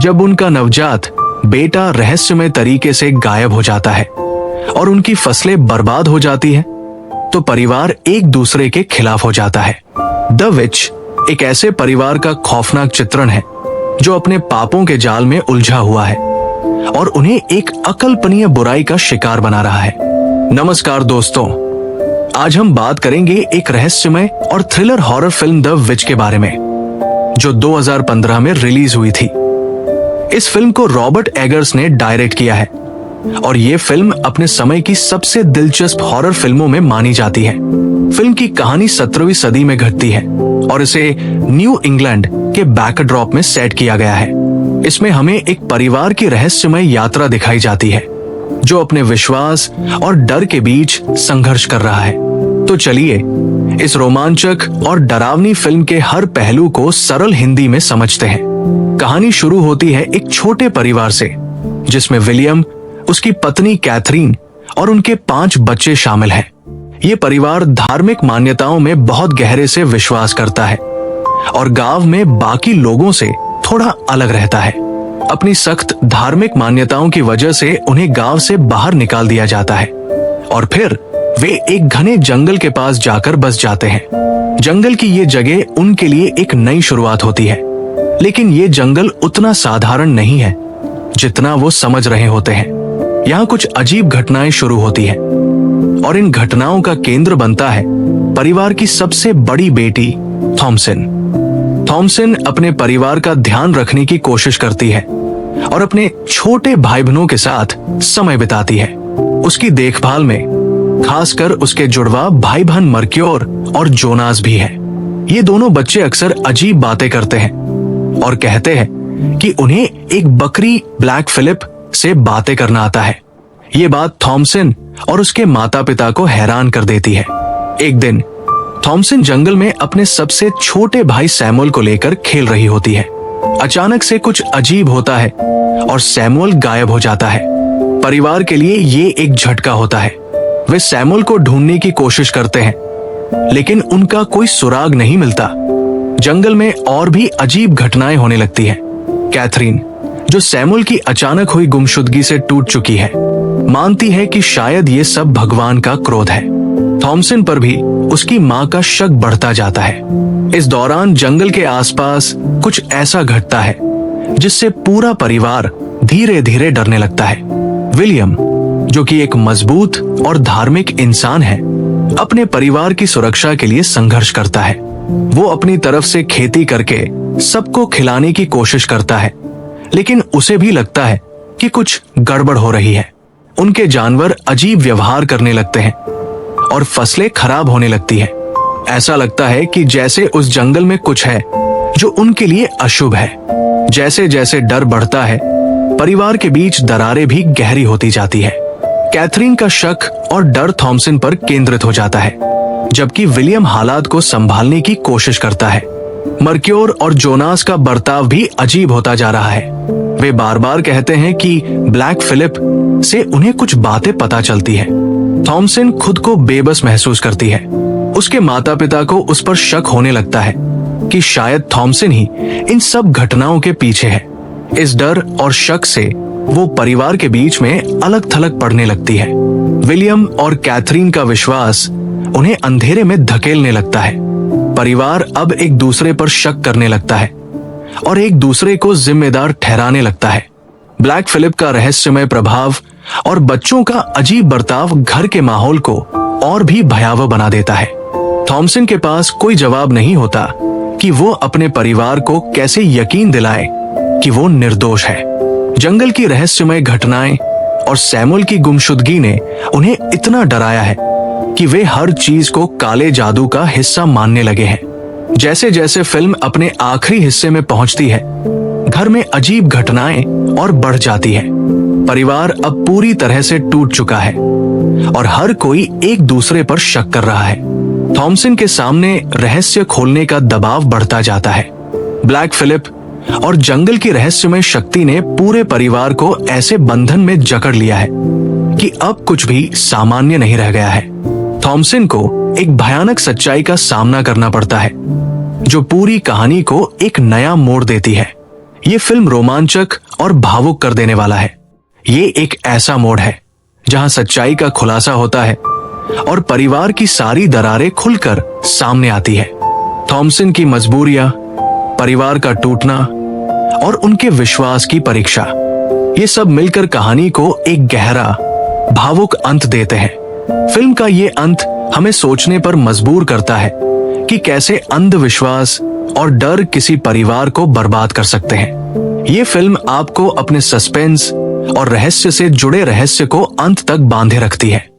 जब उनका नवजात बेटा रहस्यमय तरीके से गायब हो जाता है और उनकी फसलें बर्बाद हो जाती हैं, तो परिवार एक दूसरे के खिलाफ हो जाता है। द विच एक ऐसे परिवार का खौफनाक चित्रण है जो अपने पापों के जाल में उलझा हुआ है और उन्हें एक अकल्पनीय बुराई का शिकार बना रहा है। नमस्कार दोस्तों, आज हम बात करेंगे एक रहस्यमय और thriller horror film the which के बारे में, जो 2015 में रिलीज हुई थी। इस फिल्म को रॉबर्ट एगर्स ने डायरेक्ट किया है और ये फिल्म अपने समय की सबसे दिलचस्प हॉरर फिल्मों में मानी जाती है। फिल्म की कहानी 17वीं सदी में घटती है और इसे न्यू इंग्लैंड के बैकड्रॉप में सेट किया गया है। इसमें हमें एक परिवार की रहस्यमय यात्रा दिखाई जाती है जो अपने विश्वास और डर के बीच संघर्ष कर रहा है। तो चलिए इस रोमांचक और डरावनी फिल्म के हर पहलू को सरल हिंदी में समझते हैं। कहानी शुरू होती है एक छोटे परिवार से, जिसमें विलियम, उसकी पत्नी कैथरीन और उनके 5 बच्चे शामिल हैं। ये परिवार धार्मिक मान्यताओं में बहुत गहरे से विश्वास करता है और गांव में बाकी लोगों से थोड़ा अलग रहता है। अपनी सख्त धार्मिक मान्यताओं की वजह से उन्हें गांव से बाहर निकाल दिया जाता है और फिर वे एक घने जंगल के पास जाकर बस जाते हैं। जंगल की ये जगह उनके लिए एक नई शुरुआत होती है, लेकिन ये जंगल उतना साधारण नहीं है जितना वो समझ रहे होते हैं। यहाँ कुछ अजीब घटनाएं शुरू होती हैं और इन घटनाओं का केंद्र बनता है परिवार की सबसे बड़ी बेटी थॉमसन। थॉमसन अपने परिवार का ध्यान रखने की कोशिश करती है और अपने छोटे भाई बहनों के साथ समय बिताती है। उसकी देखभाल में खासकर उसके जुड़वा भाई बहन मर्क्योर और जोनास भी है। ये दोनों बच्चे अक्सर अजीब बातें करते हैं और कहते हैं कि उन्हें एक बकरी ब्लैक फिलिप से बातें करना आता है। ये बात थॉमसन और उसके माता पिता को हैरान कर देती है। एक दिन थॉमसन जंगल में अपने सबसे छोटे भाई सैमुअल को लेकर खेल रही होती है। अचानक से कुछ अजीब होता है और सैमुअल गायब हो जाता है। परिवार के लिए ये एक झटका होता है। वे सैमुअल को ढूंढने की कोशिश करते हैं, लेकिन उनका कोई सुराग नहीं मिलता। जंगल में और भी अजीब घटनाएं होने लगती हैं। कैथरीन, जो सैमुअल की अचानक हुई गुमशुदगी से टूट चुकी है, मानती है कि शायद ये सब भगवान का क्रोध है। थॉमसन पर भी उसकी माँ का शक बढ़ता जाता है। इस दौरान जंगल के आसपास कुछ ऐसा घटता है जिससे पूरा परिवार धीरे धीरे डरने लगता है। विलियम, जो कि एक मजबूत और धार्मिक इंसान है, अपने परिवार की सुरक्षा के लिए संघर्ष करता है। वो अपनी तरफ से खेती करके सबको खिलाने की कोशिश करता है, लेकिन उसे भी लगता है कि कुछ गड़बड़ हो रही है। उनके जानवर अजीब व्यवहार करने लगते हैं और फसलें खराब होने लगती हैं। ऐसा लगता है कि जैसे उस जंगल में कुछ है जो उनके लिए अशुभ है। जैसे जैसे डर बढ़ता है, परिवार के बीच दरारें भी गहरी होती जाती है। कैथरीन का शक और डर थॉमसन पर केंद्रित हो जाता है, जबकि विलियम हालात को संभालने की कोशिश करता है। मर्क्योर और जोनास का बर्ताव भी अजीब होता जा रहा है। वे बार बार कहते हैं कि ब्लैक फिलिप से उन्हें कुछ बातें पता चलती है। थॉमसन खुद को बेबस महसूस करती है। उसके माता पिता को उस पर शक होने लगता है कि शायद थॉमसन ही इन सब घटनाओं के पीछे है। इस डर और शक से वो परिवार के बीच में अलग थलग पड़ने लगती है। विलियम और कैथरीन का विश्वास उन्हें अंधेरे में धकेलने लगता है। परिवार अब एक दूसरे पर शक करने लगता है और एक दूसरे को जिम्मेदार ठहराने लगता है। ब्लैक फिलिप का रहस्यमय प्रभाव और बच्चों का अजीब बर्ताव घर के माहौल को और भी भयावह बना देता है। थॉमसन के पास कोई जवाब नहीं होता कि वो अपने परिवार को कैसे यकीन दिलाए कि वो निर्दोष है। जंगल की रहस्यमय घटनाएं और सैमुअल की गुमशुदगी ने उन्हें इतना डराया है कि वे हर चीज को काले जादू का हिस्सा मानने लगे हैं। जैसे जैसे फिल्म अपने आखिरी हिस्से में पहुंचती है, घर में अजीब घटनाएं और बढ़ जाती है। परिवार अब पूरी तरह से टूट चुका है और हर कोई एक दूसरे पर शक कर रहा है। थॉमसन के सामने रहस्य खोलने का दबाव बढ़ता जाता है। ब्लैक फिलिप और जंगल की रहस्यमय शक्ति ने पूरे परिवार को ऐसे बंधन में जकड़ लिया है कि अब कुछ भी सामान्य नहीं रह गया है। थॉमसन को एक भयानक सच्चाई का सामना करना पड़ता है जो पूरी कहानी को एक नया मोड़ देती है। ये फिल्म रोमांचक और भावुक कर देने वाला है। ये एक ऐसा मोड़ है जहां सच्चाई का खुलासा होता है और परिवार की सारी दरारें खुलकर सामने आती है। थॉमसन की मजबूरियां, परिवार का टूटना और उनके विश्वास की परीक्षा, ये सब मिलकर कहानी को एक गहरा, भावुक अंत देते हैं। फिल्म का ये अंत हमें सोचने पर मजबूर करता है कि कैसे अंधविश्वास और डर किसी परिवार को बर्बाद कर सकते हैं। ये फिल्म आपको अपने सस्पेंस और रहस्य से जुड़े रहस्य को अंत तक बांधे रखती है।